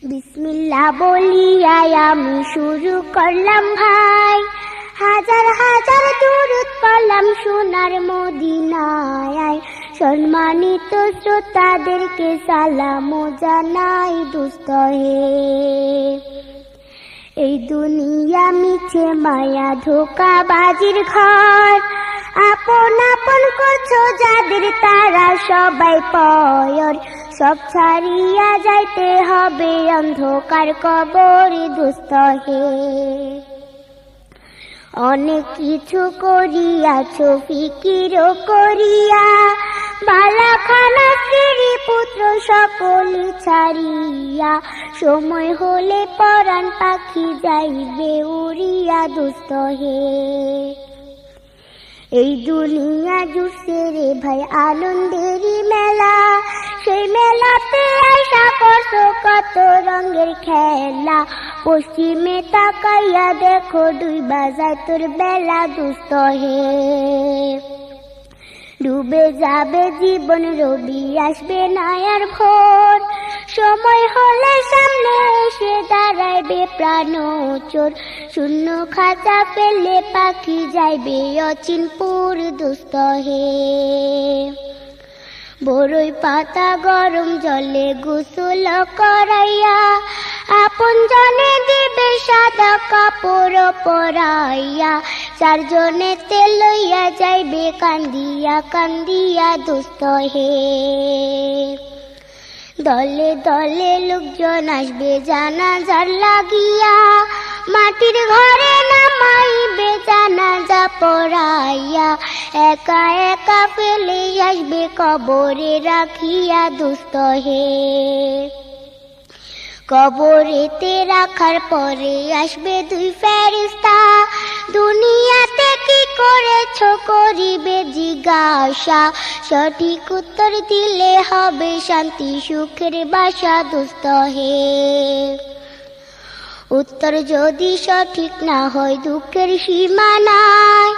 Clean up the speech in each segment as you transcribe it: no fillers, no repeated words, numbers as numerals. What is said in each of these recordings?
বিসমিল্লাহ বলিয়াই আমি শুরু করলাম ভাই, হাজার হাজার দুরূদ পড়লাম সোনার মদিনায়। সম্মানিত শ্রোতাদেরকে সালাম জানাই দোস্ত হে। এই দুনিয়া মিছে মায়া ধোঁকাবাজির ঘর, আপন আপন করছো যাদের তারা সবাই পয়র। সব ছাড়িয়া যাইতে হবে অন্ধকার কবরে দোস্ত হে। অনেক কিছু করিয়াছো ফিকির করিয়া, বালাখানা স্ত্রী পুত্র সকলে ছাড়িয়া। সময় হলে পরাণ পাখি যাইবে উড়িয়া দোস্ত হে। এই দুনিয়া জুড়ছে রে ভাই আনন্দেরই মেলা, সেই মেলাতে আশা করছো কত রঙের খেলা। পশ্চিমে তাকাইয়া দেখো দুই বাজায় তোর বেলা দোস্ত হে। ডুবে যাবে জীবন রবি আসবে না আর ভোর, সময় হলে সামনে এসে দাঁড়াইবে প্রাণ চোর। শূন্য খাঁচা পেলে পাখি যাইবে অচিনপুর দোস্ত হে। বড়ই পাতা গরম জলে গোসল করাইয়া, আপন জনে দিবে সাদা কাপড় পরাইয়া। চারজনে তেল লইয়া যাইবে কান্দিয়া কান্দিয়া দোস্ত হে। দলে দলে লোকজন আসবে জানাজার লাগিয়া, মাটির ঘরে নামাইবে জানাজা পড়াইয়া। একা একা ফেলে আসবে কবরে রাখিয়া দোস্ত হে। কবরেতে রাখার পরে আসবে দুই ফেরেশতা, দুনিয়াতে কি করেছো করিবে জিজ্ঞাসা। সঠিক উত্তর দিলে হবে শান্তি সুখের বাসা দোস্ত হে। উত্তর যদি সঠিক না হয় দুঃখের সীমা নাই,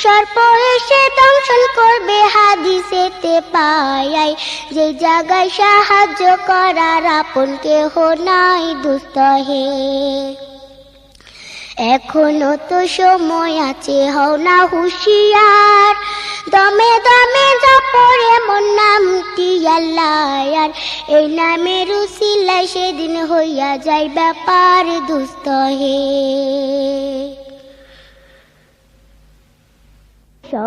সর্প এসে দংশন করবে হাদিসেতে পাই। যে জায়গায় সাহায্য করার আপন কেহ নাই দোস্ত হে। এখনো তো সময় আছে, হও না হুঁশিয়ার, দমে দমে জপরে মন নামটি আল্লাহ। এই নামের উসিলায় সেদিন হইয়া যায় ব্যাপার দোস্ত হে।